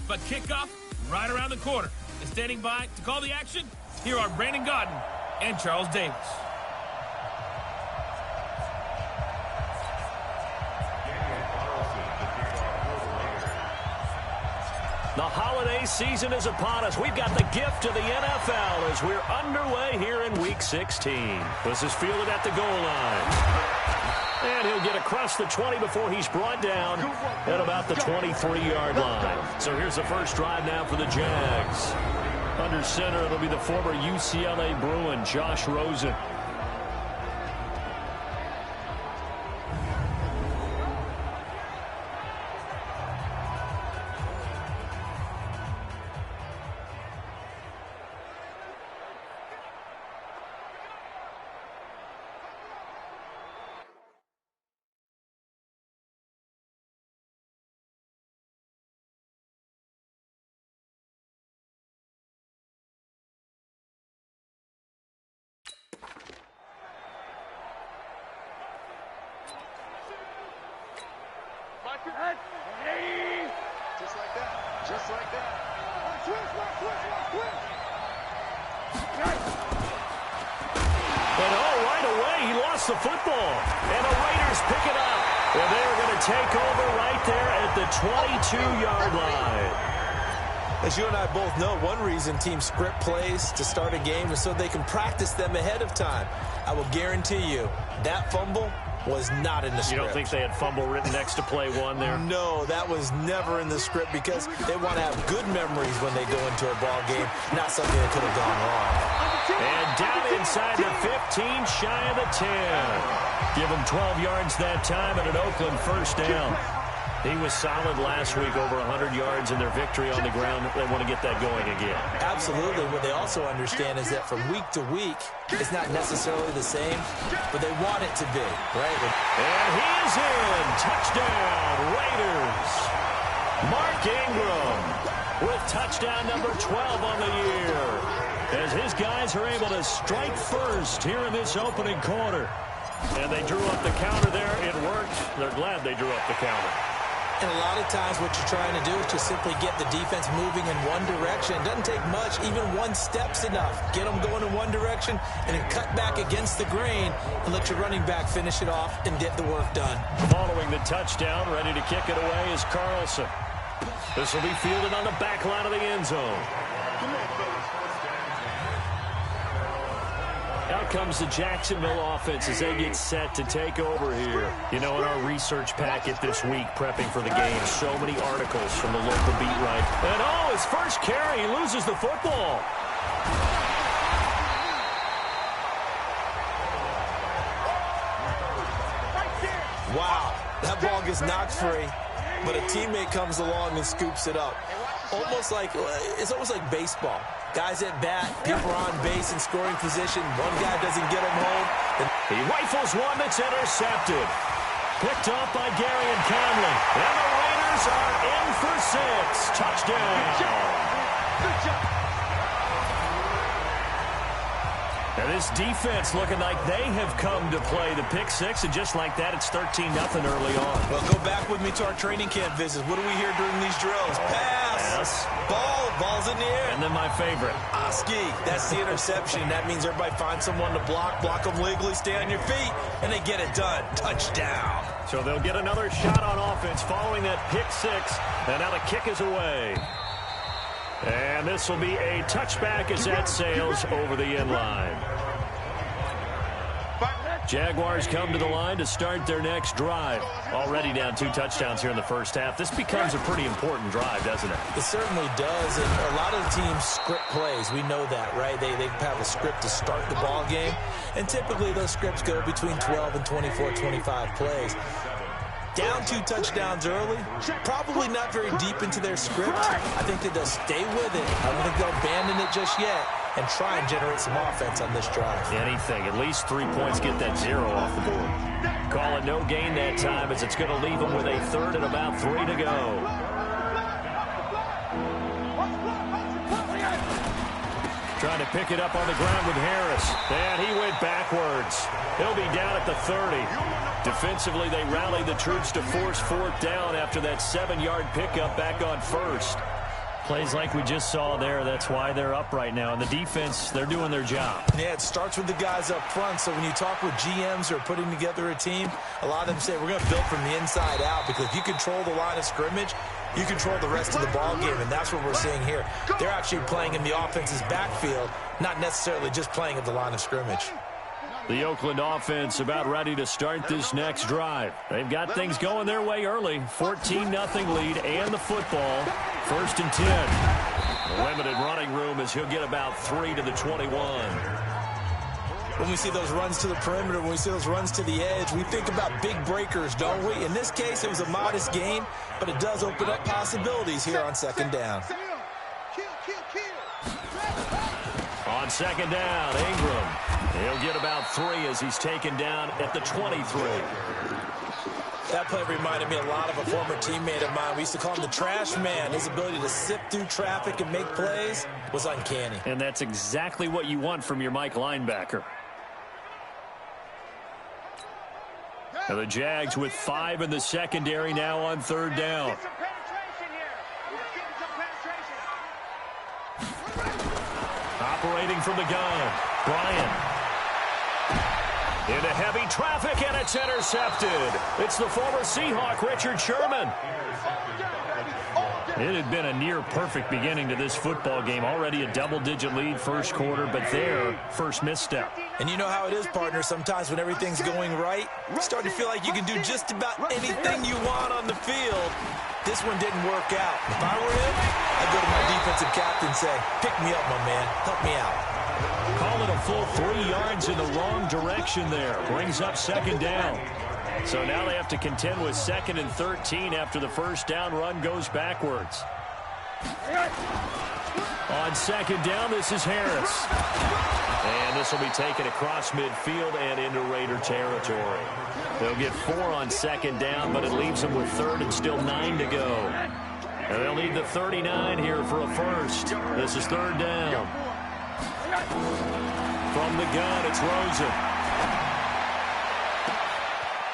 but kickoff right around the corner. And standing by to call the action, here are Brandon Godden and Charles Davis. The holiday season is upon us. We've got the gift of the NFL as we're underway here in Week 16. This is fielded at the goal line. And he'll get across the 20 before he's brought down at about the 23-yard line. So here's the first drive now for the Jags. Under center, it'll be the former UCLA Bruin, Josh Rosen. Just like that. Just like that. And right away, he lost the football. And the Raiders pick it up. And they're going to take over right there at the 22-yard line. As you and I both know, one reason teams script plays to start a game is so they can practice them ahead of time. I will guarantee you that fumble was not in the script. You don't think they had fumble written next to play one there? No, that was never in the script because they want to have good memories when they go into a ball game, not something that could have gone wrong. And down inside the 15, shy of the 10. Give them 12 yards that time and an Oakland first down. He was solid last week, over 100 yards in their victory on the ground. They want to get that going again. Absolutely. What they also understand is that from week to week, it's not necessarily the same, but they want it to be, right? And he is in. Touchdown, Raiders. Mark Ingram with touchdown number 12 on the year, as his guys are able to strike first here in this opening quarter. And they drew up the counter there. It worked. They're glad they drew up the counter. And a lot of times what you're trying to do is just simply get the defense moving in one direction. It doesn't take much. Even one step's enough. Get them going in one direction and then cut back against the grain and let your running back finish it off and get the work done. Following the touchdown, ready to kick it away is Carlson. This will be fielded on the back line of the end zone. Out comes the Jacksonville offense as they get set to take over here. You know, in our research packet this week, prepping for the game, so many articles from the local beat writer. And his first carry, he loses the football. Wow, that ball gets knocked free, but a teammate comes along and scoops it up. It's almost like baseball. Guys at bat, people are on base in scoring position. One guy doesn't get him home. He rifles one that's intercepted. Picked off by Gary and Conley. And the Raiders are in for 6. Touchdown. Good job. And this defense looking like they have come to play the pick 6, and just like that, it's 13-0 early on. Well, go back with me to our training camp visits. What do we hear during these drills? Pass. Yes. Ball's in the air. And then my favorite. Oski. That's the interception. That means everybody finds someone to block them legally, stay on your feet, and they get it done. Touchdown. So they'll get another shot on offense following that pick 6, and now the kick is away. And this will be a touchback as that sails over the end line. Jaguars come to the line to start their next drive. Already down 2 touchdowns here in the first half. This becomes a pretty important drive, doesn't it? It certainly does. And a lot of the teams script plays. We know that, right? They have a script to start the ball game. And typically those scripts go between 12 and 24, 25 plays. Down 2 touchdowns early, probably not very deep into their script. I think that they'll stay with it. I don't think they'll abandon it just yet and try and generate some offense on this drive. Anything. At least 3 points, get that 0 off the board. Call it no gain that time as it's going to leave them with a 3rd and about 3 to go. Trying to pick it up on the ground with Harris. And he went backwards. He'll be down at the 30. Defensively, they rallied the troops to force 4th down after that 7-yard pickup back on 1st. Plays like we just saw there, that's why they're up right now. And the defense, they're doing their job. Yeah, it starts with the guys up front. So when you talk with GMs who are putting together a team, a lot of them say, we're going to build from the inside out, because if you control the line of scrimmage, you control the rest of the ball game, and that's what we're seeing here. They're actually playing in the offense's backfield, not necessarily just playing at the line of scrimmage. The Oakland offense about ready to start this next drive. They've got things going their way early. 14-0 lead and the football. 1st and 10. Limited running room as he'll get about 3 to the 21. When we see those runs to the perimeter, when we see those runs to the edge, we think about big breakers, don't we? In this case, it was a modest gain, but it does open up possibilities here on 2nd down. On 2nd down, Ingram. He'll get about 3 as he's taken down at the 23. That play reminded me a lot of a former teammate of mine. We used to call him the trash man. His ability to sift through traffic and make plays was uncanny. And that's exactly what you want from your Mike linebacker. Now the Jags with 5 in the secondary now on 3rd down. Operating from the gun, Bryant. Into heavy traffic, and it's intercepted. It's the former Seahawk, Richard Sherman. It had been a near-perfect beginning to this football game. Already a double-digit lead first quarter, but their first misstep. And you know how it is, partner. Sometimes when everything's going right, you start to feel like you can do just about anything you want on the field. This one didn't work out. If I were him, I'd go to my defensive captain and say, pick me up, my man. Help me out. Call it a full 3 yards in the wrong direction there. Brings up 2nd down. So now they have to contend with 2nd and 13 after the first down run goes backwards. On 2nd down, this is Harris. And this will be taken across midfield and into Raider territory. They'll get 4 on 2nd down, but it leaves them with 3rd and still 9 to go. And they'll need the 39 here for a first. This is 3rd down. From the gun, it's Rosen.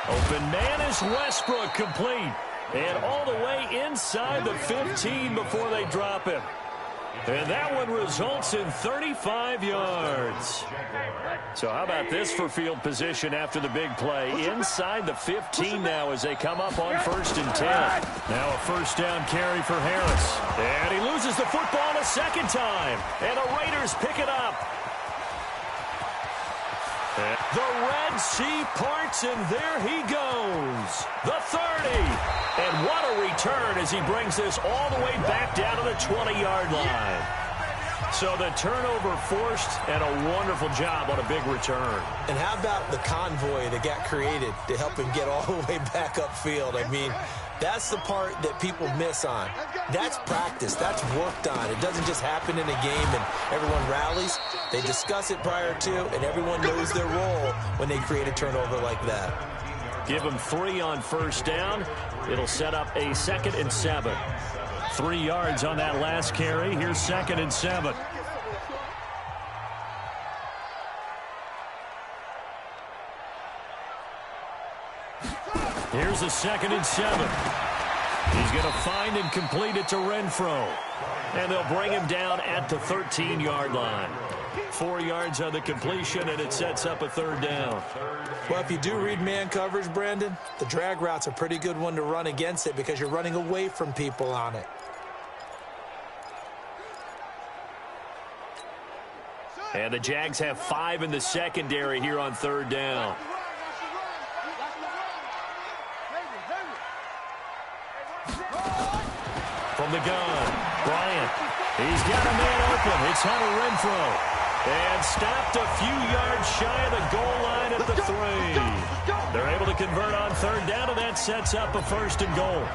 Open man is Westbrook, complete. And all the way inside the 15 before they drop him. And that one results in 35 yards. So how about this for field position after the big play? Inside the 15 now as they come up on 1st and 10. Now a first down carry for Harris. And he loses the football a second time. And the Raiders pick it up. The Red Sea parts, and there he goes. The 30. And what a return as he brings this all the way back down to the 20-yard line. So the turnover forced, and a wonderful job on a big return. And how about the convoy that got created to help him get all the way back upfield? I mean, that's the part that people miss on. That's practice. That's worked on. It doesn't just happen in a game and everyone rallies. They discuss it prior to, and everyone knows their role when they create a turnover like that. Give them 3 on first down. It'll set up a 2nd and 7. 3 yards on that last carry. Here's 2nd and 7. Here's a 2nd and 7. He's going to find and complete it to Renfro. And they'll bring him down at the 13-yard line. 4 yards on the completion, and it sets up a 3rd down. Well, if you do read man coverage, Brandon, the drag route's a pretty good one to run against it because you're running away from people on it. And the Jags have 5 in the secondary here on 3rd down. From the gun, Bryant. He's got a man open. It's Hunter Renfro. And stopped a few yards shy of the goal line at the 3. They're able to convert on 3rd down, and that sets up a 1st and goal.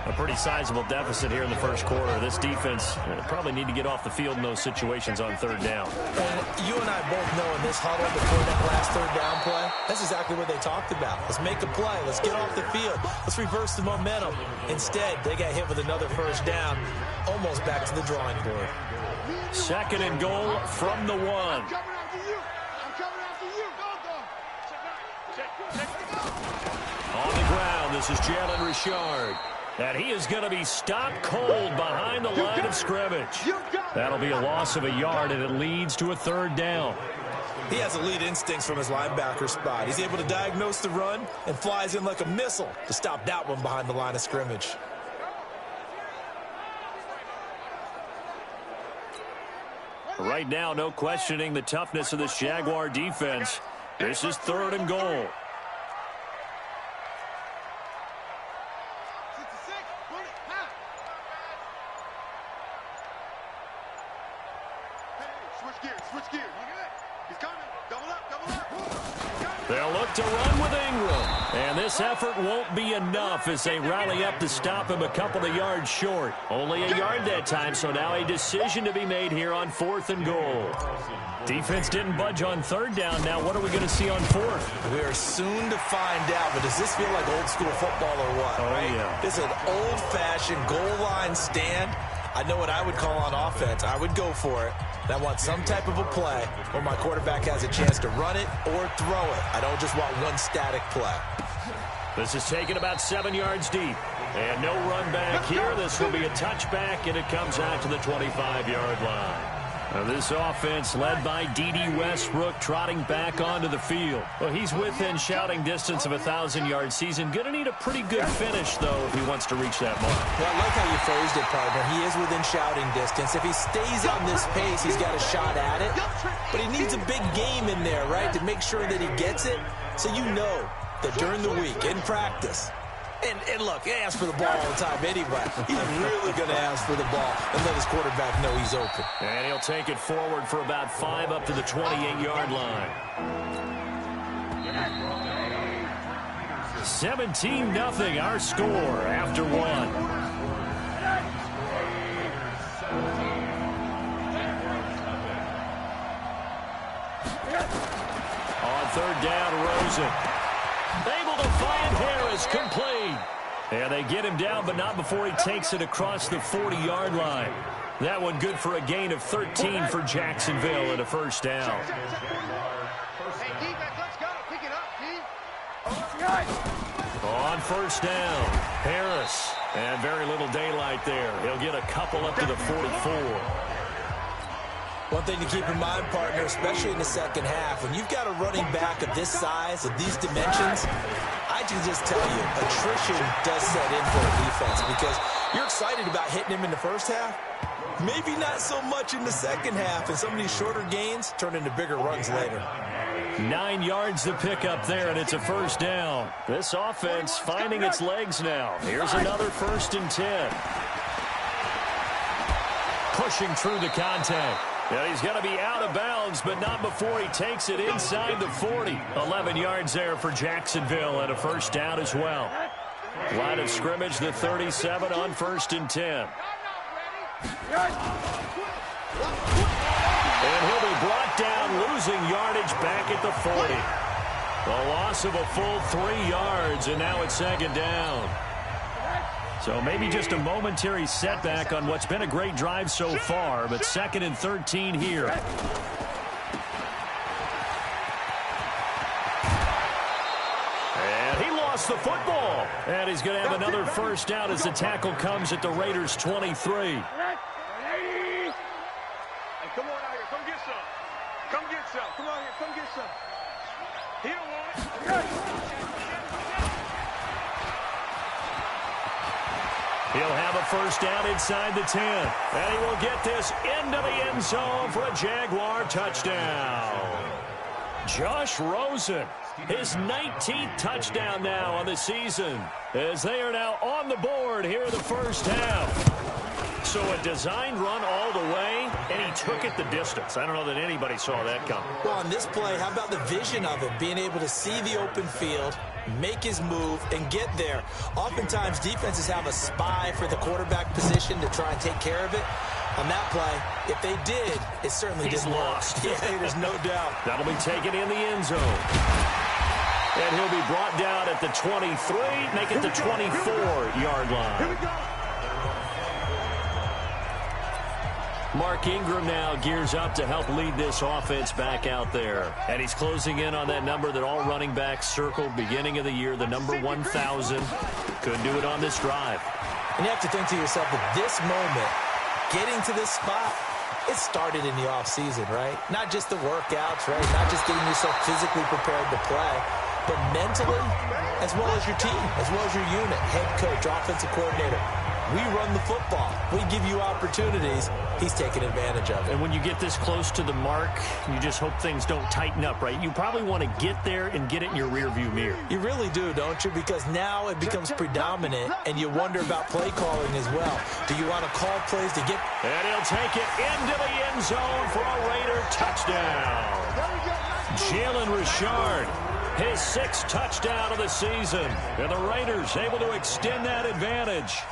A pretty sizable deficit here in the first quarter. This defense probably need to get off the field in those situations on 3rd down. And you and I both know in this huddle before that last 3rd down play, that's exactly what they talked about. Let's make a play. Let's get off the field. Let's reverse the momentum. Instead, they got hit with another 1st down, almost back to the drawing board. 2nd and goal from the 1. On the ground, this is Jalen Richard. And he is going to be stopped cold behind the line of scrimmage. That'll be a loss of a yard, and it leads to a 3rd down. He has elite instincts from his linebacker spot. He's able to diagnose the run and flies in like a missile to stop that one behind the line of scrimmage. Right now, no questioning the toughness of this Jaguar defense. This is 3rd and goal. They'll look to run with Ingram. And this effort won't be enough as they rally up to stop him a couple of yards short. Only a yard that time, so now a decision to be made here on 4th and goal. Defense didn't budge on 3rd down. Now what are we going to see on 4th? We are soon to find out, but does this feel like old school football or what? Oh, right? yeah. This is an old-fashioned goal line stand. I know what I would call on offense. I would go for it. And I want some type of a play where my quarterback has a chance to run it or throw it. I don't just want one static play. This is taken about 7 yards deep. And no run back here. This will be a touchback, and it comes out to the 25-yard line. Now this offense led by D.D. Westbrook trotting back onto the field. Well, he's within shouting distance of a 1,000-yard season. Going to need a pretty good finish, though, if he wants to reach that mark. Well, I like how you phrased it, partner. He is within shouting distance. If he stays on this pace, he's got a shot at it. But he needs a big game in there, right, to make sure that he gets it. So you know that during the week, in practice, and look, he asks for the ball all the time anyway. He's really going to ask for the ball and let his quarterback know he's open. And he'll take it forward for about 5 up to the 28-yard line. 17-0 our score after 1. On 3rd down, Rosen. Able to find Harris, complete. And they get him down, but not before he takes it across the 40-yard line. That one good for a gain of 13 for Jacksonville and a 1st down. On 1st down, Harris. And very little daylight there. He'll get a couple up to the 44. One thing to keep in mind, partner, especially in the second half, when you've got a running back of this size, of these dimensions, I can just tell you, attrition does set in for a defense because you're excited about hitting him in the first half. Maybe not so much in the second half, and some of these shorter gains turn into bigger runs later. 9 yards to pick up there, and it's a 1st down. This offense finding its legs now. Here's another 1st and 10. Pushing through the contact. Yeah, he's going to be out of bounds, but not before he takes it inside the 40. 11 yards there for Jacksonville and a 1st down as well. Line of scrimmage, the 37 on 1st and 10. And he'll be brought down, losing yardage back at the 40. A loss of a full 3 yards, and now it's 2nd down. So maybe just a momentary setback on what's been a great drive so far, but 2nd and 13 here. And he lost the football. And he's going to have another 1st down as the tackle comes at the Raiders' 23. Hey, come on out here. Come get some. Come get some. Come on here. Come get some. He don't want it. He'll have a 1st down inside the 10. And he will get this into the end zone for a Jaguar touchdown. Josh Rosen, his 19th touchdown now on the season, as they are now on the board here in the 1st half. So a designed run all the way, and he took it the distance. I don't know that anybody saw that coming. Well, on this play, how about the vision of it? Being able to see the open field, make his move, and get there. Oftentimes, defenses have a spy for the quarterback position to try and take care of it. On that play, if they did, it certainly didn't lost. Yeah, there's no doubt. That'll be taken in the end zone. And he'll be brought down at the 23, make it the 24-yard line. Here we go. Mark Ingram now gears up to help lead this offense back out there. And he's closing in on that number that all running backs circled beginning of the year, the number 1,000. Couldn't do it on this drive. And you have to think to yourself, at this moment, getting to this spot, it started in the offseason, right? Not just the workouts, right? Not just getting yourself physically prepared to play, but mentally, as well as your team, as well as your unit, head coach, offensive coordinator. We run the football. We give you opportunities. He's taking advantage of it. And when you get this close to the mark, you just hope things don't tighten up, right? You probably want to get there and get it in your rearview mirror. You really do, don't you? Because now it becomes predominant, and you wonder about play calling as well. Do you want to call plays to get... And he'll take it into the end zone for a Raider touchdown. Jalen Richard, his 6th touchdown of the season. And the Raiders able to extend that advantage.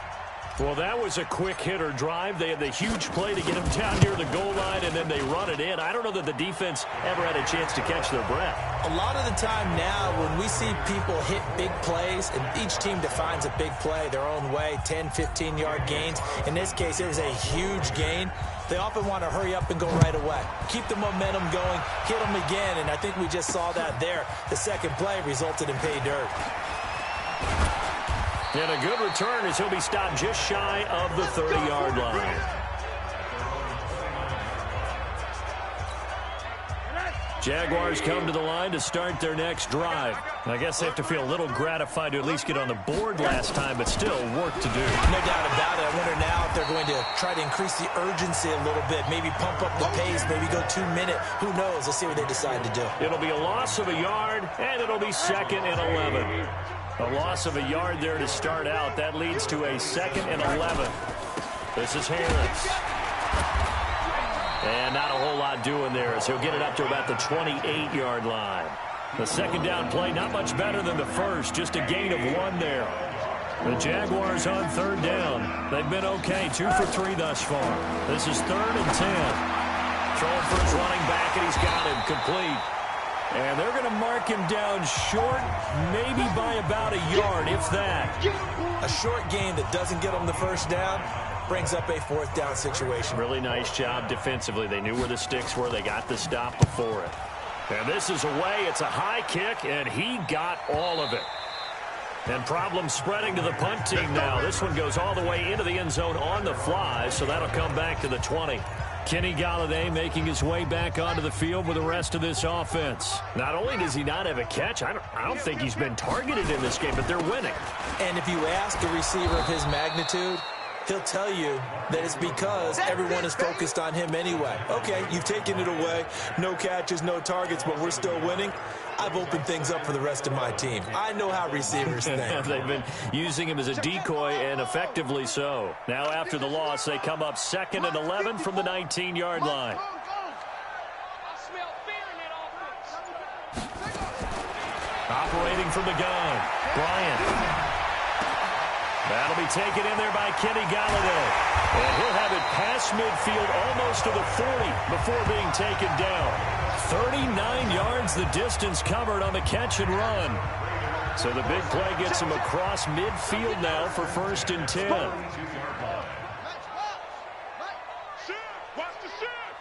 Well, that was a quick hitter drive. They had the huge play to get him down near the goal line, and then they run it in. I don't know that the defense ever had a chance to catch their breath. A lot of the time now, when we see people hit big plays, and each team defines a big play their own way, 10, 15-yard gains. In this case, it was a huge gain. They often want to hurry up and go right away. Keep the momentum going, hit them again, and I think we just saw that there. The second play resulted in pay dirt. And a good return as he'll be stopped just shy of the 30-yard line. Jaguars come to the line to start their next drive. I guess they have to feel a little gratified to at least get on the board last time, but still work to do. No doubt about it. I wonder now if they're going to try to increase the urgency a little bit, maybe pump up the pace, maybe go 2-minute. Who knows? Let's see what they decide to do. It'll be a loss of a yard, and it'll be 2nd and 11. A loss of a yard there to start out. That leads to a 2nd and 11. This is Harris. And not a whole lot doing there as he'll get it up to about the 28-yard line. The second down play, not much better than the first. Just a gain of 1 there. The Jaguars on 3rd down. They've been okay. 2 for 3 thus far. This is 3rd and 10. Throwing for his running back, and he's got him complete. And they're going to mark him down short, maybe by about a yard, if that. A short gain that doesn't get them the first down brings up a 4th down situation. Really nice job defensively. They knew where the sticks were. They got the stop before it. And this is away. It's a high kick, and he got all of it. And problems spreading to the punt team now. This one goes all the way into the end zone on the fly, so that'll come back to the 20. Kenny Golladay making his way back onto the field with the rest of this offense. Not only does he not have a catch, I don't think he's been targeted in this game, but they're winning. And if you ask a receiver of his magnitude, he'll tell you that it's because everyone is focused on him anyway. Okay, you've taken it away. No catches, no targets, but we're still winning. I've opened things up for the rest of my team. I know how receivers think. They've been using him as a decoy, and effectively so. Now after the loss, they come up 2nd and 11 from the 19-yard line. Operating from the gun, Bryant. That'll be taken in there by Kenny Golladay. And he'll have it past midfield almost to the 40 before being taken down. 39 yards the distance covered on the catch and run. So the big play gets him across midfield now for 1st and 10. Watch the shot.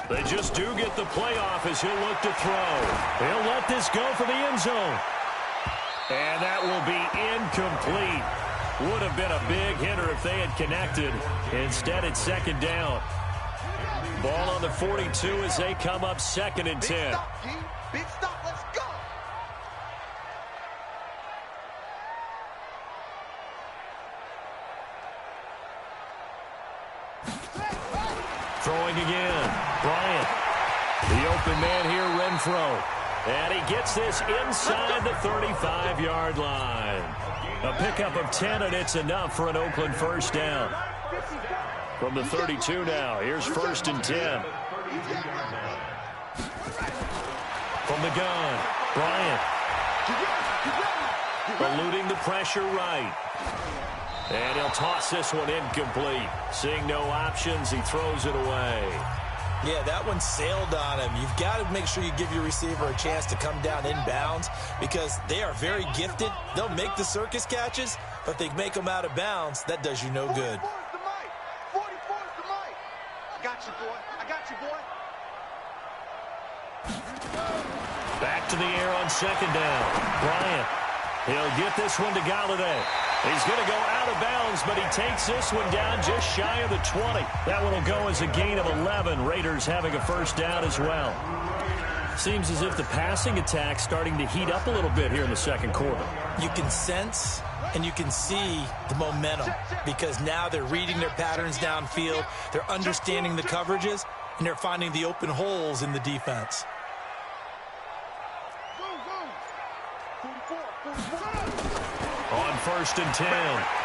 They just do get the playoff as he'll look to throw. He'll let this go for the end zone. And that will be incomplete. Would have been a big hitter if they had connected. Instead, it's 2nd down. Ball on the 42 as they come up 2nd and 10. Big stop, let's go. Throwing again. Bryant. The open man here, Renfro. And he gets this inside the 35-yard line. A pickup of 10, and it's enough for an Oakland 1st down. From the 32 now, here's 1st and 10. From the gun, Bryant. Eluding the pressure right. And he'll toss this one incomplete. Seeing no options, he throws it away. Yeah, that one sailed on him. You've got to make sure you give your receiver a chance to come down inbounds because they are very gifted. They'll make the circus catches, but if they make them out of bounds, that does you no good. 44's the mic. I got you, boy. I got you, boy. Back to the air on second down. Bryant. He'll get this one to Galladay. He's going to go out of bounds, but he takes this one down just shy of the 20. That one will go as a gain of 11. Raiders having a first down as well. Seems as if the passing attack's starting to heat up a little bit here in the second quarter. You can sense and you can see the momentum because now they're reading their patterns downfield. They're understanding the coverages, and they're finding the open holes in the defense. On 1st and 10,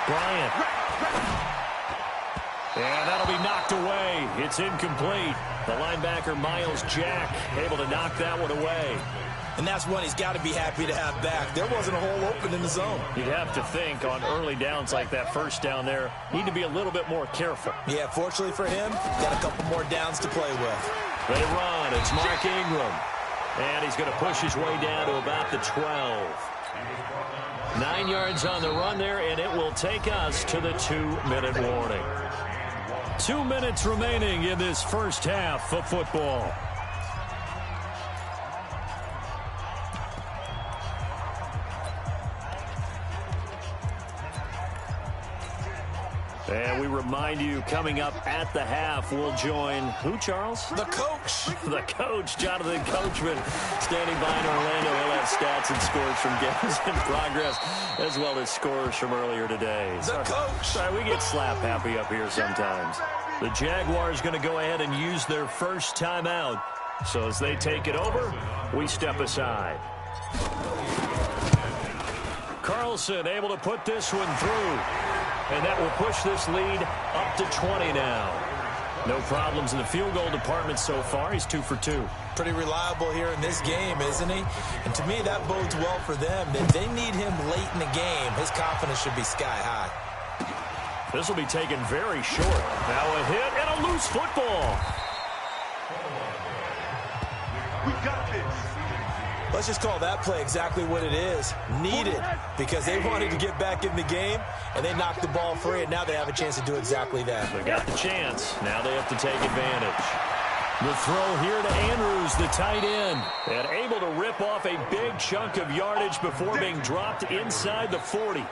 Bryant. And that'll be knocked away. It's incomplete. The linebacker, Miles Jack, able to knock that one away. And that's one he's got to be happy to have back. There wasn't a hole open in the zone. You'd have to think on early downs like that first down there, need to be a little bit more careful. Yeah, fortunately for him, got a couple more downs to play with. They run. It's Mark Ingram. And he's going to push his way down to about the 12. 9 yards on the run there, and it will take us to the 2-minute warning. 2 minutes remaining in this first half of football. And we remind you, coming up at the half, we'll join who, Charles? The coach. The coach, Jonathan Coachman, standing by in Orlando. He'll have stats and scores from games in progress, as well as scores from earlier today. The coach. Sorry, we get slap happy up here sometimes. The Jaguars going to go ahead and use their first timeout. So as they take it over, we step aside. Carlson able to put this one through. And that will push this lead up to 20 now. No problems in the field goal department so far. He's 2 for 2. Pretty reliable here in this game, isn't he? And to me, that bodes well for them. They need him late in the game. His confidence should be sky high. This will be taken very short. Now a hit and a loose football. We got this. Let's just call that play exactly what it is. Needed, because they wanted to get back in the game, and they knocked the ball free, and now they have a chance to do exactly that. They got the chance. Now they have to take advantage. The throw here to Andrews, the tight end, and able to rip off a big chunk of yardage before being dropped inside the 40.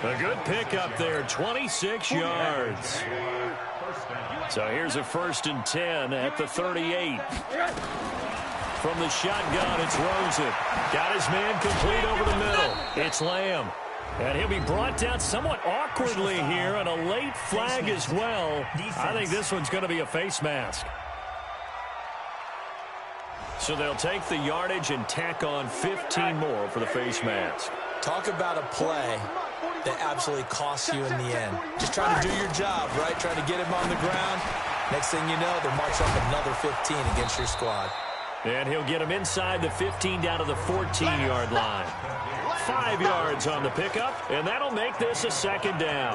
A good pickup there, 26 yards. So here's a 1st and 10 at the 38. From the shotgun, it's Rosen. Got his man complete over the middle. It's Lamb. And he'll be brought down somewhat awkwardly here, and a late flag as well. I think this one's going to be a face mask. So they'll take the yardage and tack on 15 more for the face mask. Talk about a play that absolutely costs you in the end. Just trying to do your job, right? Trying to get him on the ground. Next thing you know, they'll march up another 15 against your squad. And he'll get him inside the 15 down to the 14-yard line. 5 yards on the pickup, and that'll make this a 2nd down.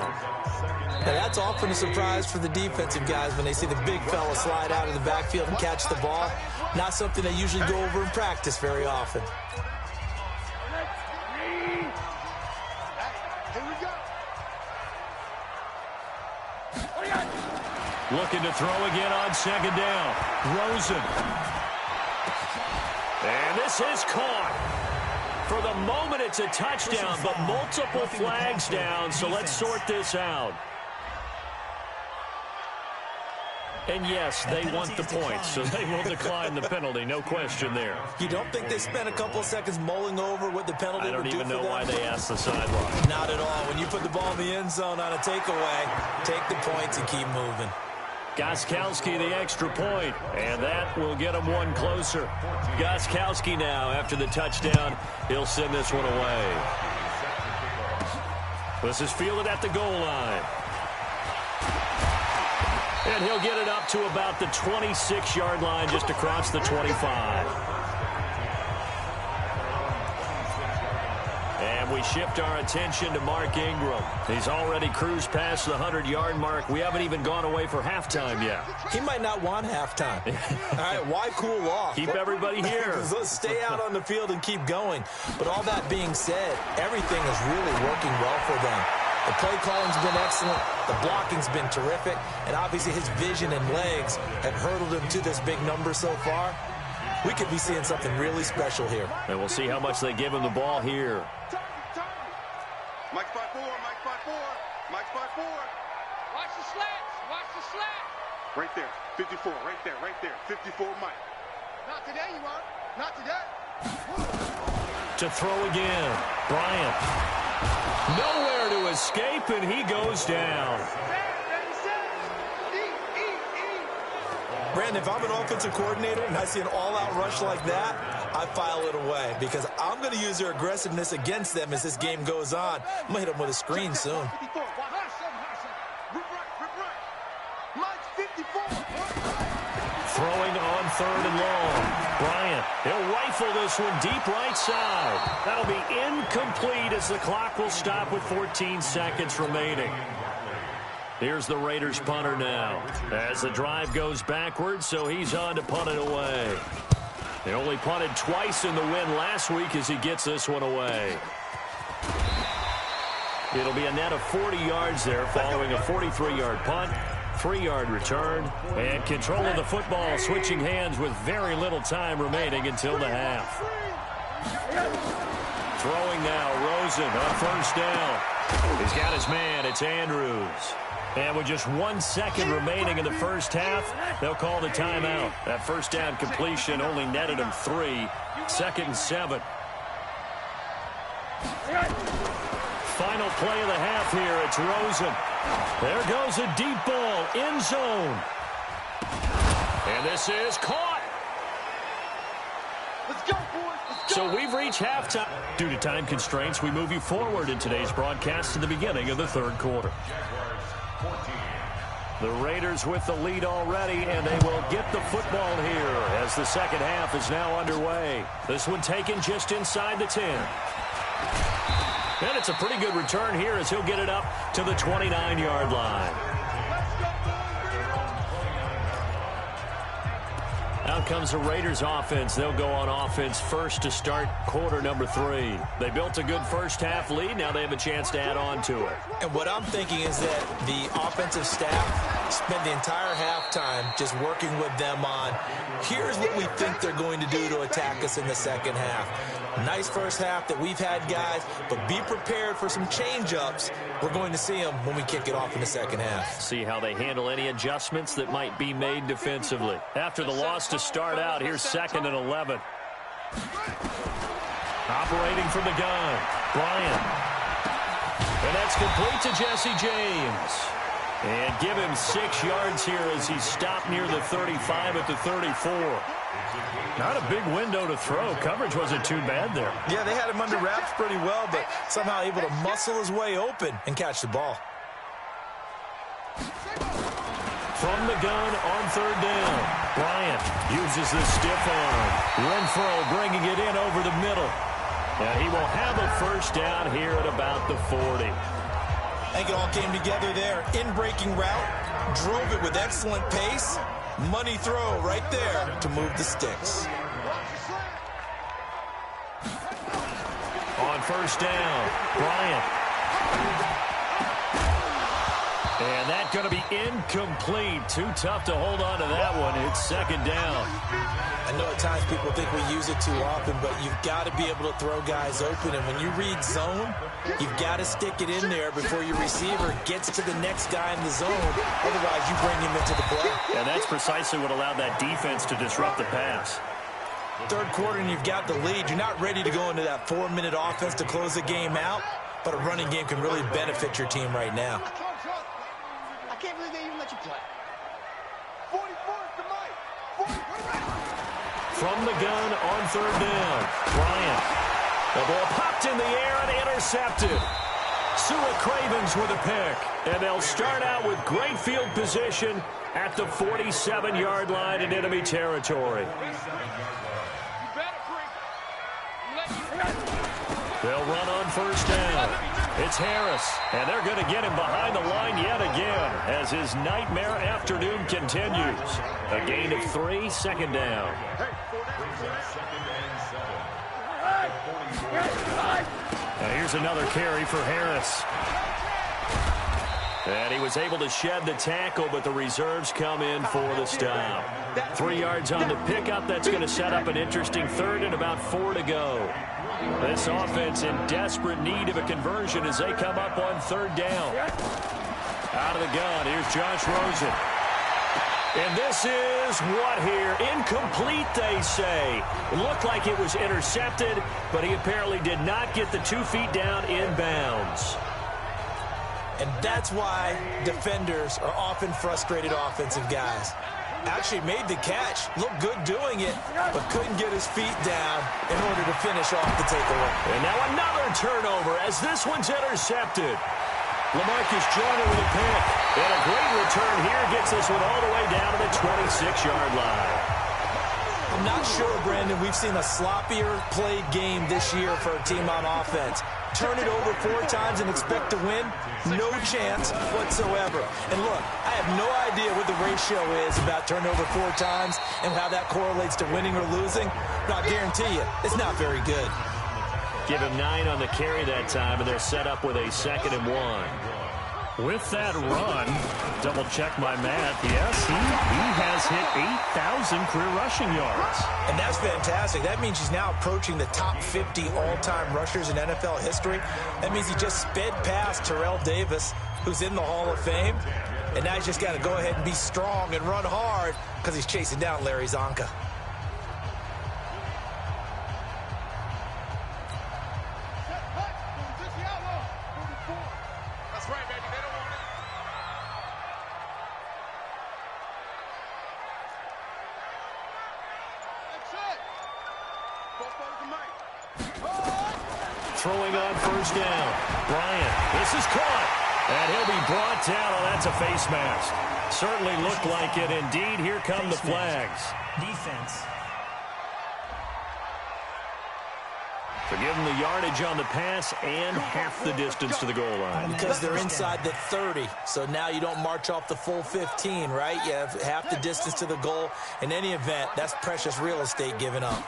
Now that's often a surprise for the defensive guys when they see the big fella slide out of the backfield and catch the ball. Not something they usually go over in practice very often. Looking to throw again on 2nd down. Rosen. And this is caught. For the moment, it's a touchdown, but multiple flags down, so let's sort this out. And yes, they want the points, so they will decline the penalty, no question there. You don't think they spent a couple of seconds mulling over what the penalty would do for them? I don't even know why they asked the sideline. Not at all. When you put the ball in the end zone on a takeaway, take the points and keep moving. Gostkowski the extra point, and that will get him one closer. Gostkowski now, after the touchdown, he'll send this one away. This is fielded at the goal line. And he'll get it up to about the 26-yard line, just across the 25. And we shift our attention to Mark Ingram. He's already cruised past the 100-yard mark. We haven't even gone away for halftime yet. He might not want halftime. All right, why cool off? Keep everybody here. Let's stay out on the field and keep going. But all that being said, everything is really working well for them. The play calling's been excellent. The blocking's been terrific. And obviously his vision and legs have hurdled him to this big number so far. we could be seeing something really special here. And we'll see how much they give him the ball here. Mike's by 4, Mike's by 4, Mike's by 4. Watch the slats, watch the slats. Right there, 54, right there, 54, Mike. Not today, you are. Not today. To throw again, Bryant. Nowhere to escape, and he goes down. Brandon, if I'm an offensive coordinator and I see an all-out rush like that, I file it away because I'm going to use their aggressiveness against them as this game goes on. I'm going to hit them with a screen soon. Throwing on 3rd and long. Bryant, he'll rifle this one deep right side. That'll be incomplete as the clock will stop with 14 seconds remaining. Here's the Raiders punter now as the drive goes backwards, so he's on to punt it away. They only punted twice in the win last week as he gets this one away. It'll be a net of 40 yards there following a 43-yard punt, 3-yard return, and control of the football switching hands with very little time remaining until the half. Throwing now, Rosen on 1st down. He's got his man, it's Andrews. And with just 1 second remaining in the first half, they'll call the timeout. That first down completion only netted him 3. 2nd and 7. Final play of the half here. It's Rosen. There goes a deep ball, end zone. And this is caught. Let's go, boys. Let's go. So we've reached halftime. Due to time constraints, we move you forward in today's broadcast to the beginning of the 3rd quarter. The Raiders with the lead already, and they will get the football here as the second half is now underway. This one taken just inside the 10. And it's a pretty good return here as he'll get it up to the 29-yard line. Out comes the Raiders offense. They'll go on offense first to start quarter number 3. They built a good first half lead. Now they have a chance to add on to it. And what I'm thinking is that the offensive staff spent the entire halftime just working with them on, here's what we think they're going to do to attack us in the second half. Nice first half that we've had, guys, but be prepared for some change-ups. We're going to see them when we kick it off in the second half. See how they handle any adjustments that might be made defensively. After the loss to start out, here's 2nd and 11. Operating from the gun, Bryant. And that's complete to Jesse James. And give him 6 yards here as he's stopped near the 35 at the 34. Not a big window to throw. Coverage wasn't too bad there. Yeah, they had him under wraps pretty well, but somehow able to muscle his way open and catch the ball. From the gun on 3rd down. Bryant uses the stiff arm. Renfro bringing it in over the middle. And he will have a first down here at about the 40. I think it all came together there. In-breaking route, drove it with excellent pace. Money throw right there to move the sticks. On 1st down, Bryant. And that's going to be incomplete. Too tough to hold on to that one. It's 2nd down. I know at times people think we use it too often, but you've got to be able to throw guys open. And when you read zone, you've got to stick it in there before your receiver gets to the next guy in the zone. Otherwise, you bring him into the play. And that's precisely what allowed that defense to disrupt the pass. 3rd quarter, and you've got the lead. You're not ready to go into that 4-minute offense to close the game out, but a running game can really benefit your team right now. I can't believe they even let you play. 44 to Mike. From the gun on 3rd down, Bryant. The ball popped in the air and intercepted. Sua Cravens with a pick. And they'll start out with great field position at the 47-yard line in enemy territory. They'll run on 1st down. It's Harris, and they're going to get him behind the line yet again as his nightmare afternoon continues. A gain of 3, 2nd down. Now here's another carry for Harris. And he was able to shed the tackle, but the reserves come in for the stop. 3 yards on the pickup. That's going to set up an interesting third and about 4 to go. This offense in desperate need of a conversion as they come up on 3rd down. Out of the gun, here's Josh Rosen. And this is what here? Incomplete, they say. It looked like it was intercepted, but he apparently did not get the 2 feet down in bounds. And that's why defenders are often frustrated offensive guys. Actually made the catch, looked good doing it, but couldn't get his feet down in order to finish off the takeaway. And now another turnover as this one's intercepted. LaMarcus Joyner with a pick. And a great return here gets this one all the way down to the 26-yard line. I'm not sure, Brandon, we've seen a sloppier played game this year for a team on offense. Turn it over 4 times and expect to win? No chance whatsoever. And look, I have no idea what the ratio is about turnover 4 times and how that correlates to winning or losing, but I guarantee you, it's not very good. Give him 9 on the carry that time, and they'll set up with a 2nd and 1. With that run, double check my math, yes, he has hit 8,000 career rushing yards. And that's fantastic. That means he's now approaching the top 50 all-time rushers in NFL history. That means he just sped past Terrell Davis, who's in the Hall of Fame. And now he's just got to go ahead and be strong and run hard because he's chasing down Larry Zonka. Throwing on 1st down. Bryant, this is caught. And he'll be brought down. Oh, that's a face mask. Certainly looked like it. Indeed, here come the flags. Defense. So give them the yardage on the pass and half the distance to the goal line. Because they're inside the 30. So now you don't march off the full 15, right? You have half the distance to the goal. In any event, that's precious real estate given up.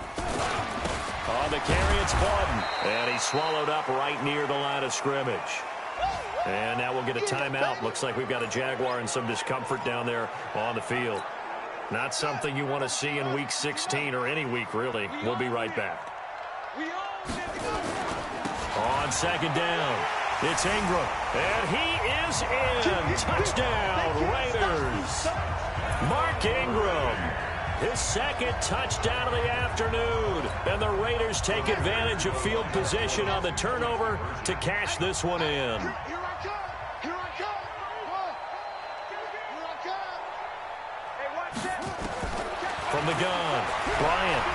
On the carry, it's Bawden. And he's swallowed up right near the line of scrimmage. And now we'll get a timeout. Looks like we've got a Jaguar and some discomfort down there on the field. Not something you want to see in Week 16 or any week, really. We'll be right back. On 2nd down, it's Ingram. And he is in. Touchdown, Raiders. Mark Ingram. His 2nd touchdown of the afternoon. And the Raiders take advantage of field position on the turnover to cash this one in. Here I come. Here I come. Here I come. Hey, watch that. From the gun, Bryant.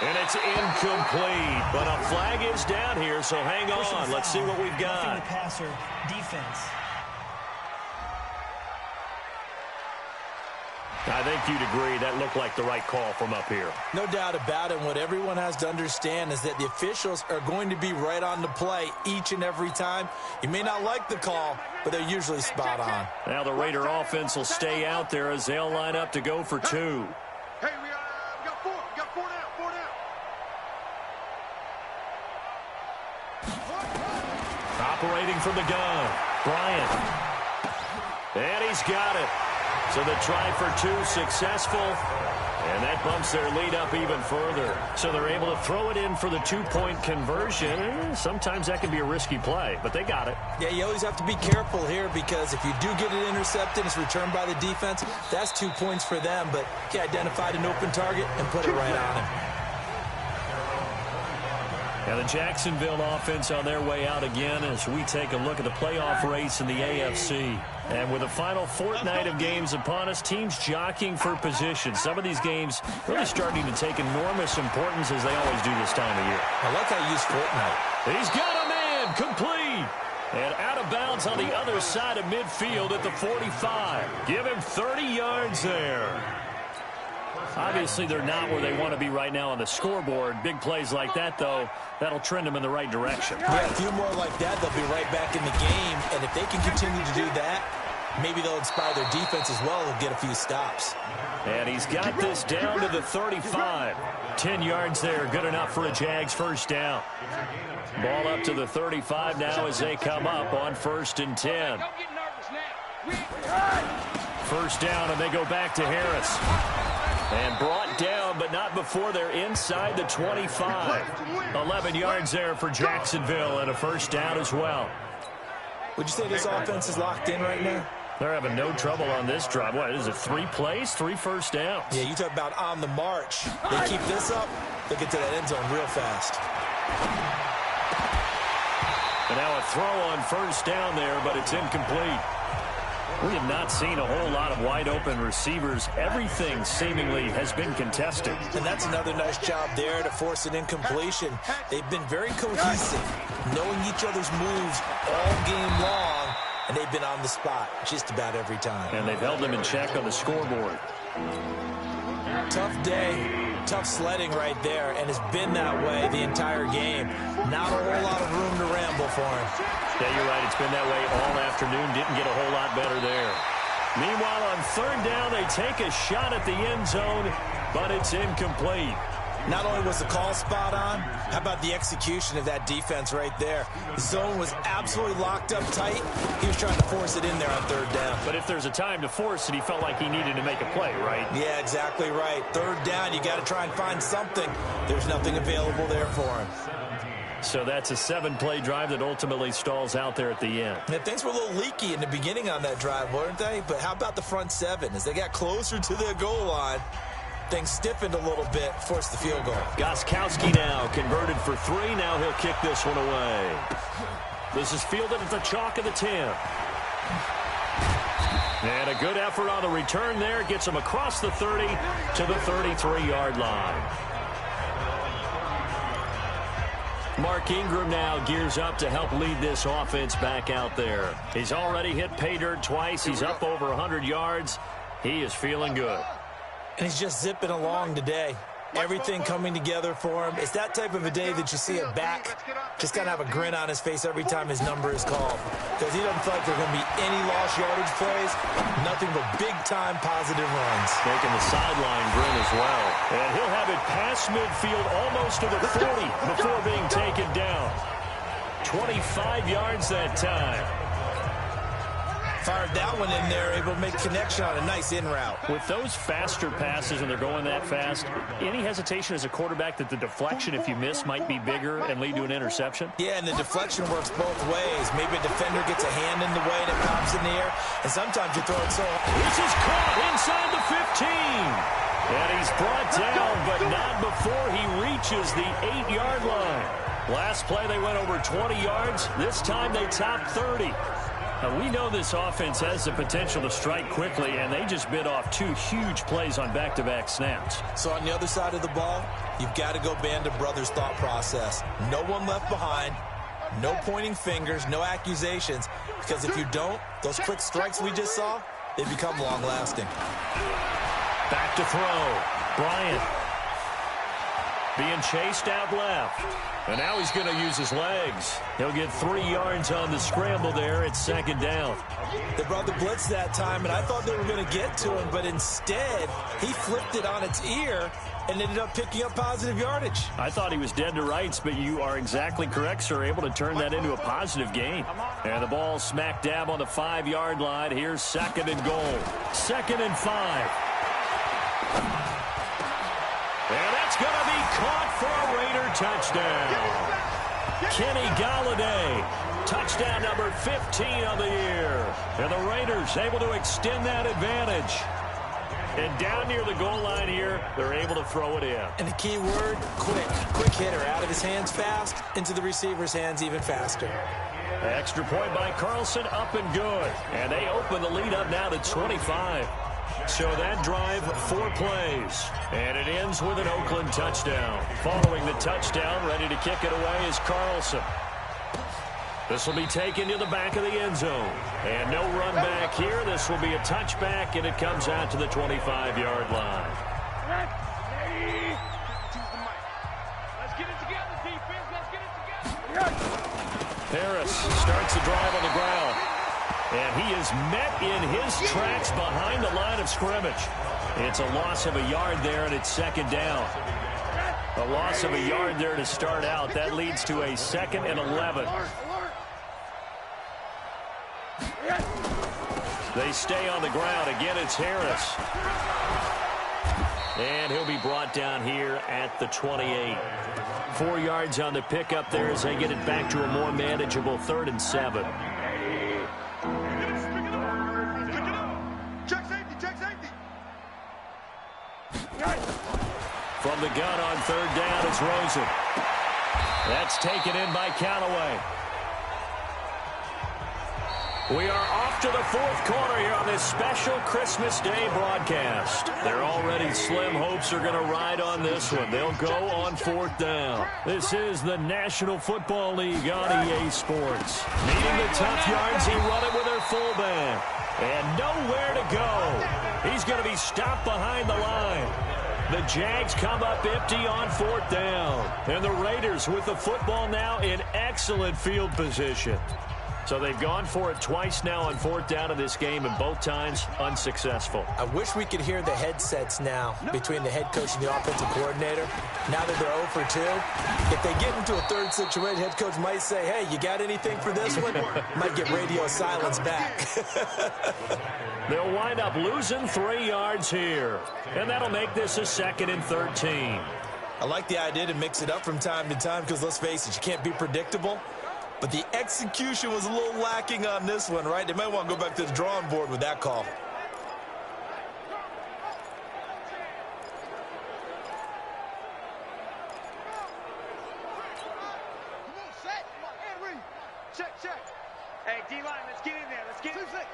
And it's incomplete. But a flag is down here, so hang on. Let's see what we've got. The passer, defense. I think you'd agree that looked like the right call from up here. No doubt about it. What everyone has to understand is that the officials are going to be right on the play each and every time. You may not like the call, but they're usually spot on. Now the Raider offense will stay out there as they'll line up to go for 2. Hey, we got 4. We got 4 down. 4 down. Operating from the gun, Bryant. And he's got it. So the try for 2 successful, and that bumps their lead up even further. So they're able to throw it in for the 2-point conversion. Sometimes that can be a risky play, but they got it. Yeah, you always have to be careful here because if you do get it intercepted, it's returned by the defense, that's 2 points for them, but he identified an open target and put it right on him. Now the Jacksonville offense on their way out again as we take a look at the playoff race in the AFC. And with the final fortnight of games upon us, teams jockeying for position. Some of these games really starting to take enormous importance as they always do this time of year. I like how you use fortnight. He's got a man, complete. And out of bounds on the other side of midfield at the 45. Give him 30 yards there. Obviously, they're not where they want to be right now on the scoreboard. Big plays like that, though, that'll trend them in the right direction. Yeah, a few more like that, they'll be right back in the game. And if they can continue to do that, maybe they'll inspire their defense as well. They'll get a few stops. And he's got this down to the 35. 10 yards there, good enough for a Jags first down. Ball up to the 35 now as they come up on 1st and 10. First down, and they go back to Harris. And brought down, but not before they're inside the 25. 11 yards there for Jacksonville, and a first down as well. Would you say this offense is locked in right now? They're having no trouble on this drive. What is it, 3 plays, 3 first downs? Yeah, you talk about on the march. They keep this up, they'll get to that end zone real fast. And now a throw on first down there, but it's incomplete. We have not seen a whole lot of wide-open receivers. Everything seemingly has been contested. And that's another nice job there to force an incompletion. They've been very cohesive, knowing each other's moves all game long, and they've been on the spot just about every time. And they've held them in check on the scoreboard. Tough day, tough sledding right there, and it's been that way the entire game. Not a whole lot of room to ramble for him. Yeah, you're right. It's been that way all afternoon. Didn't get a whole lot better there. Meanwhile, on 3rd down, they take a shot at the end zone, but it's incomplete. Not only was the call spot on, how about the execution of that defense right there? The zone was absolutely locked up tight. He was trying to force it in there on 3rd down. But if there's a time to force it, he felt like he needed to make a play, right? Yeah, exactly right. 3rd down, you got to try and find something. There's nothing available there for him. So that's a 7-play drive that ultimately stalls out there at the end. Yeah, things were a little leaky in the beginning on that drive, weren't they? But how about the front 7? As they got closer to their goal line, things stiffened a little bit, forced the field goal. Gostkowski now converted for 3. Now he'll kick this one away. This is fielded at the chalk of the 10. And a good effort on the return there. Gets him across the 30 to the 33-yard line. Mark Ingram now gears up to help lead this offense back out there. He's already hit pay dirt twice. He's up over 100 yards. He is feeling good. And he's just zipping along today. Everything coming together for him. It's that type of a day that you see a back just kind of have a grin on his face every time his number is called. Because he doesn't feel like there are going to be any lost yardage plays. Nothing but big-time positive runs. Making the sideline grin as well. And he'll have it past midfield almost to the 40 before being taken down. 25 yards that time. Fired that one in there, able to make connection on a nice in route. With those faster passes and they're going that fast, any hesitation as a quarterback that the deflection, if you miss, might be bigger and lead to an interception? Yeah, and the deflection works both ways. Maybe a defender gets a hand in the way and it pops in the air, and sometimes you throw it so hard. This is caught inside the 15. And he's brought down, but not before he reaches the 8-yard line. Last play, they went over 20 yards. This time, they topped 30. Now, we know this offense has the potential to strike quickly, and they just bit off 2 huge plays on back-to-back snaps. So on the other side of the ball, you've got to go Band of Brothers thought process. No one left behind, no pointing fingers, no accusations, because if you don't, those quick strikes we just saw, they become long-lasting. Back to throw. Bryant being chased out left. And now he's going to use his legs. He'll get 3 yards on the scramble there at 2nd down. They brought the blitz that time, and I thought they were going to get to him, but instead, he flipped it on its ear and ended up picking up positive yardage. I thought he was dead to rights, but you are exactly correct, sir. Able to turn that into a positive gain. And the ball smack dab on the 5-yard line. Here's 2nd and goal. 2nd and 5. And that's going to be caught for a Raider touchdown. Kenny Golladay, touchdown number 15 on the year. And the Raiders able to extend that advantage. And down near the goal line here, they're able to throw it in. And the key word, quick. Quick hitter. Out of his hands fast, into the receiver's hands even faster. Extra point by Carlson, up and good. And they open the lead up now to 25. So that drive, 4 plays. And it ends with an Oakland touchdown. Following the touchdown, ready to kick it away is Carlson. This will be taken to the back of the end zone. And no run back here. This will be a touchback, and it comes out to the 25-yard line. Let's get it together, defense. Let's get it together. Harris starts the drive on the ground. And he is met in his tracks behind the line of scrimmage. It's a loss of a yard there, and it's second down. A loss of a yard there to start out. That leads to a 2nd and 11. They stay on the ground. Again, it's Harris. And he'll be brought down here at the 28. 4 yards on the pickup there as they get it back to a more manageable 3rd and 7. Check safety, check safety. From the gun on 3rd down, it's Rosen. That's taken in by Callaway. We are off to the 4th quarter here on this special Christmas Day broadcast. Their already slim hopes are going to ride on this one. They'll go on 4th down. This is the National Football League on EA Sports. Needing the tough yards, he run it with their fullback. And nowhere to go. He's going to be stopped behind the line. The Jags come up empty on 4th down. And the Raiders with the football now in excellent field position. So they've gone for it twice now on 4th down in this game, and both times unsuccessful. I wish we could hear the headsets now between the head coach and the offensive coordinator. Now that they're 0 for 2, if they get into a 3rd situation, head coach might say, hey, you got anything for this one? Might get radio silence back. They'll wind up losing 3 yards here, and that'll make this a 2nd and 13. I like the idea to mix it up from time to time because, let's face it, you can't be predictable. But the execution was a little lacking on this one, right? They might want to go back to the drawing board with that call. Check, check. Hey, D-line, let's get in there. Let's get in there.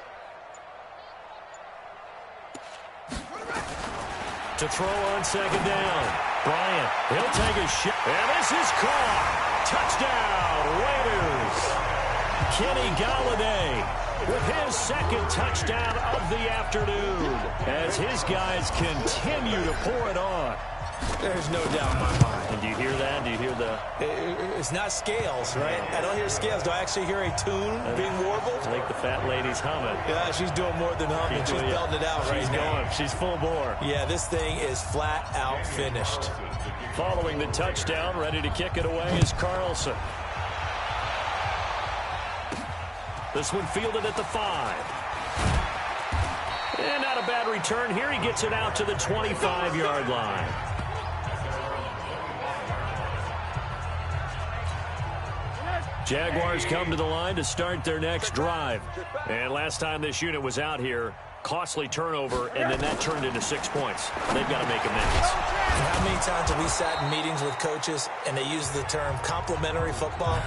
To throw on 2nd down. Bryant, he'll take a shot. And this is caught. Touchdown, Raiders. Kenny Golladay with his 2nd touchdown of the afternoon as his guys continue to pour it on. There's no doubt in my mind. And do you hear that? Do you hear the... It's not scales, right? I don't hear scales. Do I actually hear a tune being warbled? I think the fat lady's humming. Yeah, she's doing more than humming. She's belting it out right now. She's full bore. Yeah, this thing is flat out finished. Following the touchdown, ready to kick it away is Carlson. This one fielded at the 5. And not a bad return here. He gets it out to the 25-yard line. Jaguars come to the line to start their next drive. And last time this unit was out here, costly turnover, and then that turned into 6 points. They've got to make amends. And how many times have we sat in meetings with coaches and they use the term complementary football?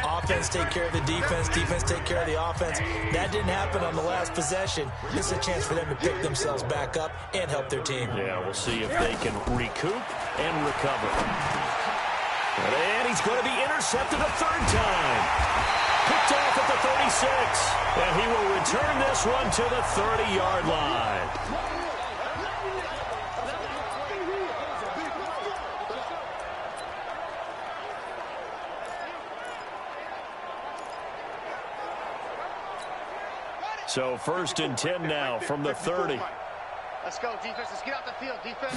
Offense take care of the defense, defense take care of the offense. That didn't happen on the last possession. This is a chance for them to pick themselves back up and help their team. Yeah, we'll see if they can recoup and recover. And he's going to be intercepted a 3rd time. Picked off at the 36. And he will return this one to the 30-yard line. So 1st and 10 now from the 30. Let's go, defense. Let's get out the field, defense.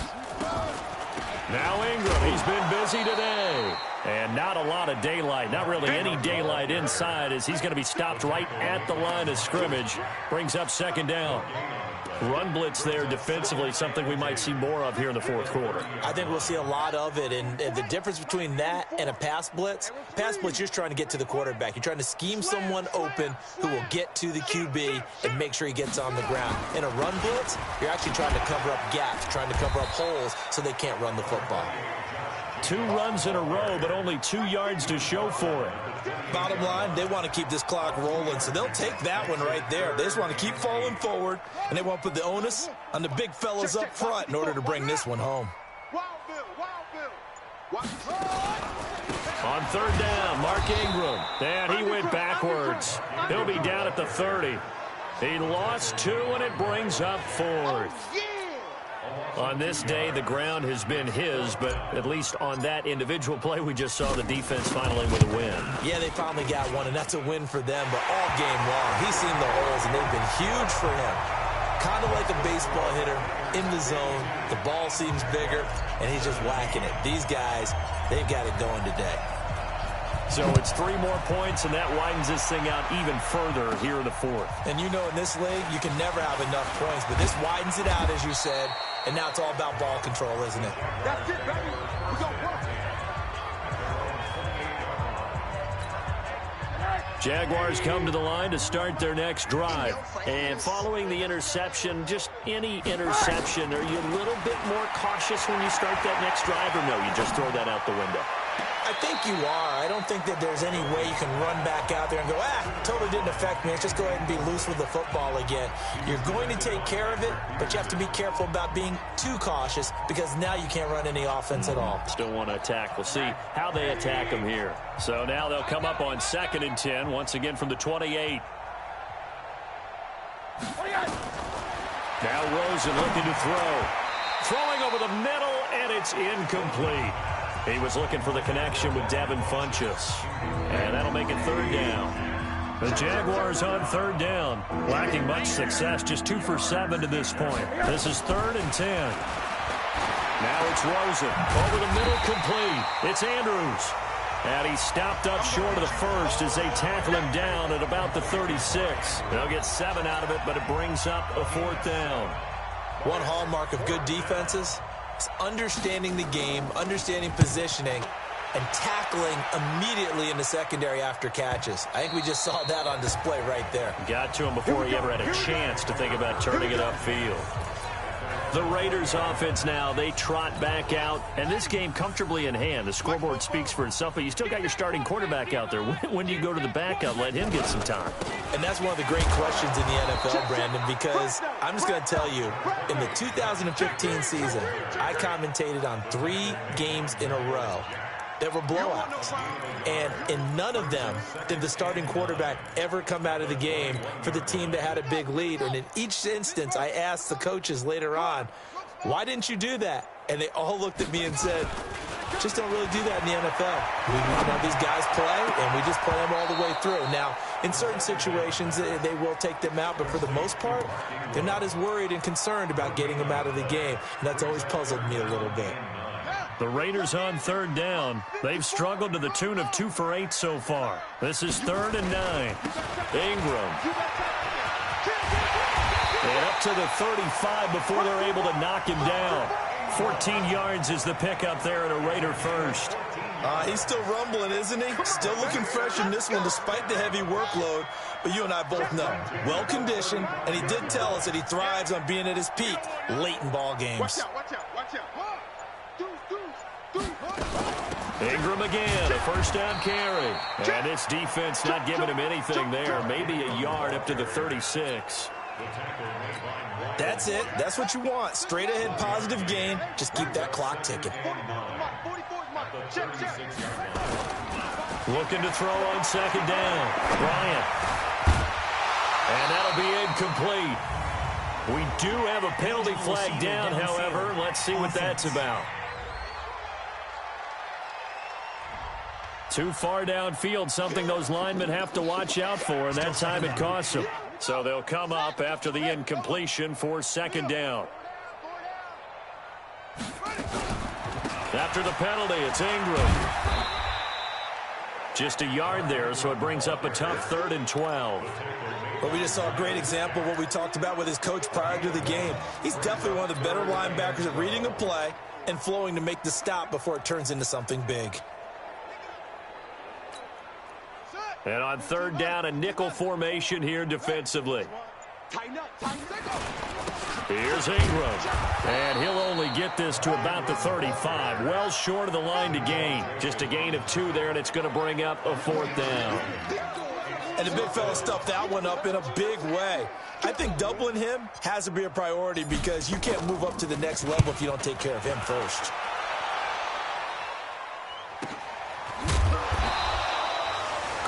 Now Ingram, he's been busy today. And not a lot of daylight, not really any daylight inside as he's going to be stopped right at the line of scrimmage. Brings up 2nd down. Run blitz there defensively, something we might see more of here in the 4th quarter. I think we'll see a lot of it, and the difference between that and a pass blitz, you're just trying to get to the quarterback. You're trying to scheme someone open who will get to the QB and make sure he gets on the ground. In a run blitz, you're actually trying to cover up gaps, trying to cover up holes so they can't run the football. 2 runs in a row, but only 2 yards to show for it. Bottom line, they want to keep this clock rolling, so they'll take that one right there. They just want to keep falling forward, and they want to put the onus on the big fellas up front in order to bring this one home. On 3rd down, Mark Ingram. And he went backwards. He'll be down at the 30. He lost 2, and it brings up 4th. On this day, the ground has been his, but at least on that individual play, we just saw the defense finally with a win. Yeah, they finally got one, and that's a win for them, but all game long, he's seen the holes, and they've been huge for him. Kind of like a baseball hitter in the zone. The ball seems bigger, and he's just whacking it. These guys, they've got it going today. So it's 3 more points, and that widens this thing out even further here in the fourth. And you know in this league, you can never have enough points, but this widens it out, as you said, and now it's all about ball control, isn't it? That's it, baby. We gonna work. Jaguars come to the line to start their next drive. And following the interception, just any interception, are you a little bit more cautious when you start that next drive, or no, you just throw that out the window? I think you are. I don't think that there's any way you can run back out there and go, totally didn't affect me. Let's just go ahead and be loose with the football again. You're going to take care of it, but you have to be careful about being too cautious because now you can't run any offense at all. Still want to attack. We'll see how they attack them here. So now they'll come up on 2nd and 10, once again from the 28. Now Rosen looking to throw. Throwing over the middle, and it's incomplete. He was looking for the connection with Devin Funchess. And that'll make it 3rd down. The Jaguars on 3rd down. Lacking much success, just 2 for 7 to this point. This is 3rd and 10. Now it's Rosen. Over the middle, complete. It's Andrews. And he stopped up short of the first as they tackle him down at about the 36. They'll get 7 out of it, but it brings up a 4th down. One hallmark of good defenses is understanding the game, understanding positioning, and tackling immediately in the secondary after catches. I think we just saw that on display right there. Got to him before he ever had a chance to think about turning it upfield. The Raiders offense now, they trot back out, and this game comfortably in hand. The scoreboard speaks for itself, but you still got your starting quarterback out there. When do you go to the backup, let him get some time? And that's one of the great questions in the NFL, Brandon, because I'm just going to tell you, in the 2015 season, I commentated on 3 games in a row that were blowouts. And in none of them did the starting quarterback ever come out of the game for the team that had a big lead. And in each instance, I asked the coaches later on, why didn't you do that? And they all looked at me and said, just don't really do that in the NFL. We have these guys play, and we just play them all the way through. Now, in certain situations, they will take them out, but for the most part, they're not as worried and concerned about getting them out of the game. And that's always puzzled me a little bit. The Raiders on 3rd down. They've struggled to the tune of 2 for 8 so far. This is 3rd and 9. Ingram. And up to the 35 before they're able to knock him down. 14 yards is the pickup there at a Raider first. He's still rumbling, isn't he? Still looking fresh in this one despite the heavy workload. But you and I both know, well-conditioned, and he did tell us that he thrives on being at his peak late in ball games. Watch out, watch out, watch out. Ingram again, a 1st down carry. And this defense not giving him anything there. Maybe a yard up to the 36. That's it. That's what you want. Straight ahead positive gain. Just keep that clock ticking. Looking to throw on 2nd down. Bryant. And that'll be incomplete. We do have a penalty flag down, however. Let's see what that's about. Too far downfield, something those linemen have to watch out for, and that time it costs them. So they'll come up after the incompletion for 2nd down. After the penalty, it's Ingram. Just a yard there, so it brings up a tough 3rd and 12. But we just saw a great example of what we talked about with his coach prior to the game. He's definitely one of the better linebackers at reading a play and flowing to make the stop before it turns into something big. And on 3rd down, a nickel formation here defensively. Here's Ingram. And he'll only get this to about the 35. Well short of the line to gain. Just a gain of 2 there, and it's going to bring up a 4th down. And the big fella stuffed that one up in a big way. I think doubling him has to be a priority because you can't move up to the next level if you don't take care of him first.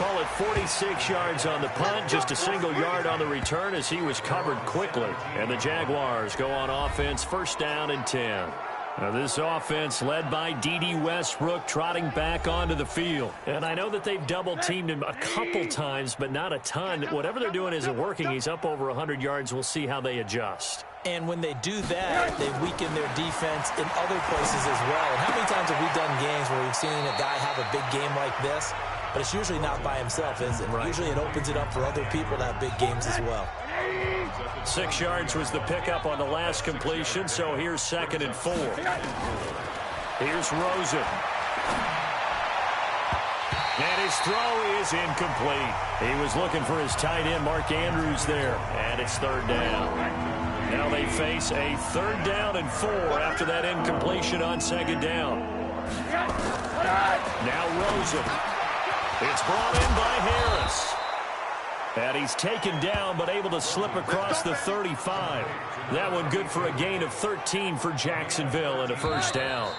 Call it 46 yards on the punt, just a single yard on the return as he was covered quickly. And the Jaguars go on offense, first down and 10. Now this offense led by D.D. Westbrook trotting back onto the field. And I know that they've double-teamed him a couple times, but not a ton. Whatever they're doing isn't working. He's up over 100 yards. We'll see how they adjust. And when they do that, they weaken their defense in other places as well. And how many times have we done games where we've seen a guy have a big game like this? But it's usually not by himself, is it? Right. Usually it opens it up for other people to have big games as well. 6 yards was the pickup on the last completion, so here's 2nd and 4. Here's Rosen. And his throw is incomplete. He was looking for his tight end, Mark Andrews, there. And it's 3rd down. Now they face a 3rd down and 4 after that incompletion on 2nd down. Now Rosen. It's brought in by Harris. And he's taken down, but able to slip across the 35. That one good for a gain of 13 for Jacksonville and a first down.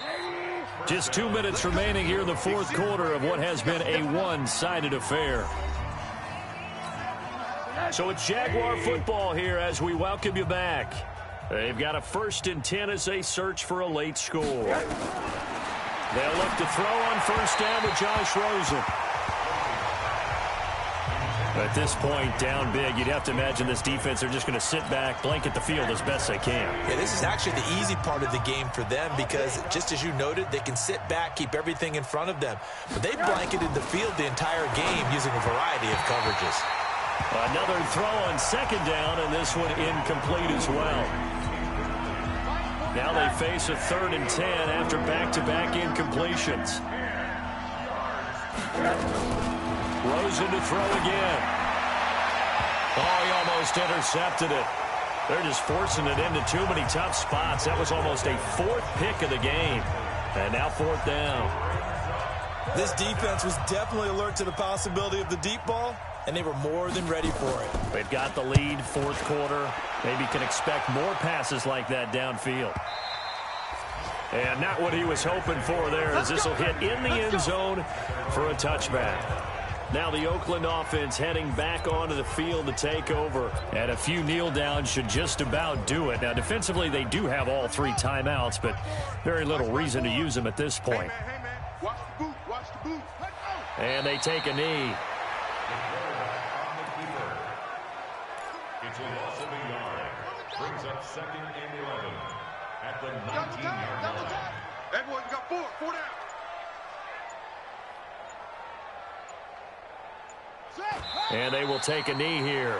Just 2 minutes remaining here in the 4th quarter of what has been a one-sided affair. So it's Jaguar football here as we welcome you back. They've got a 1st and 10 as they search for a late score. They'll look to throw on 1st down with Josh Rosen. At this point, down big, you'd have to imagine this defense are just going to sit back, blanket the field as best they can. Yeah, this is actually the easy part of the game for them because, just as you noted, they can sit back, keep everything in front of them. But they've blanketed the field the entire game using a variety of coverages. Another throw on 2nd down, and this one incomplete as well. Now they face a 3rd and 10 after back-to-back incompletions. Rosen to throw again. Oh, he almost intercepted it. They're just forcing it into too many tough spots. That was almost a 4th pick of the game. And now 4th down. This defense was definitely alert to the possibility of the deep ball, and they were more than ready for it. They've got the lead, 4th quarter. Maybe can expect more passes like that downfield. And not what he was hoping for there, as this will hit in the end zone for a touchback. Now the Oakland offense heading back onto the field to take over. And a few kneel downs should just about do it. Now defensively they do have all 3 timeouts, but very little reason to use them at this point. Hey, man. Watch the boot. Watch the boot. And they take a knee. It's a loss of a yard. Brings up 2nd and 11 at the 19-yard line. Everyone got 4 down. And they will take a knee here.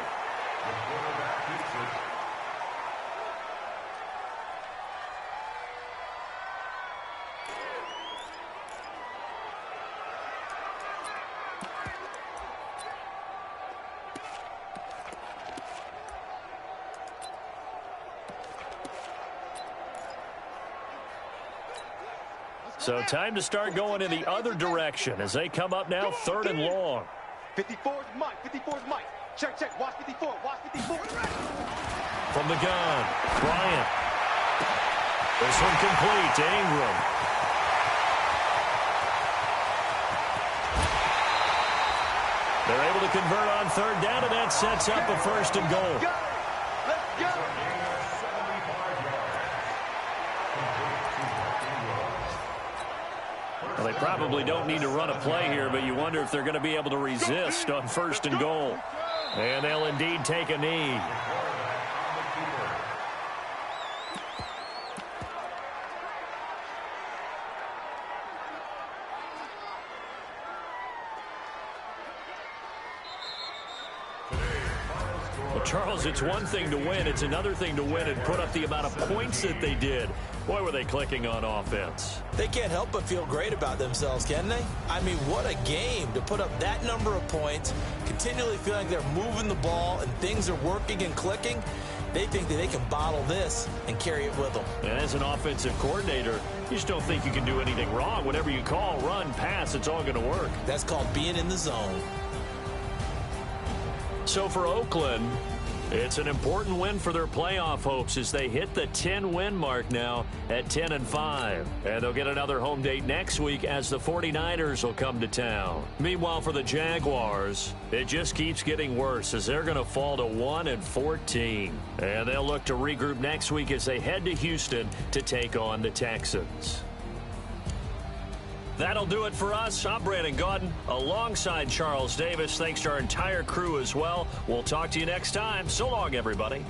So time to start going in the other direction as they come up now 3rd and long. 54 is Mike. 54 is Mike. Check, check. Watch 54. Watch 54. From the gun, Bryant. This one complete to Ingram. They're able to convert on 3rd down, and that sets up a 1st and goal. Let's go. Well, they probably don't need to run a play here, but you wonder if they're going to be able to resist on 1st and goal. And they'll indeed take a knee. Well, Charles, it's one thing to win. It's another thing to win and put up the amount of points that they did. Boy, were they clicking on offense. They can't help but feel great about themselves, can they? I mean, what a game to put up that number of points, continually feeling they're moving the ball and things are working and clicking. They think that they can bottle this and carry it with them. And as an offensive coordinator, you just don't think you can do anything wrong. Whatever you call, run, pass, it's all going to work. That's called being in the zone. So for Oakland, It's an important win for their playoff hopes as they hit the 10-win mark now at 10-5. And they'll get another home date next week as the 49ers will come to town. Meanwhile, for the Jaguars, it just keeps getting worse as they're going to fall to 1-14. And they'll look to regroup next week as they head to Houston to take on the Texans. That'll do it for us. I'm Brandon Gaudin alongside Charles Davis. Thanks to our entire crew as well. We'll talk to you next time. So long, everybody.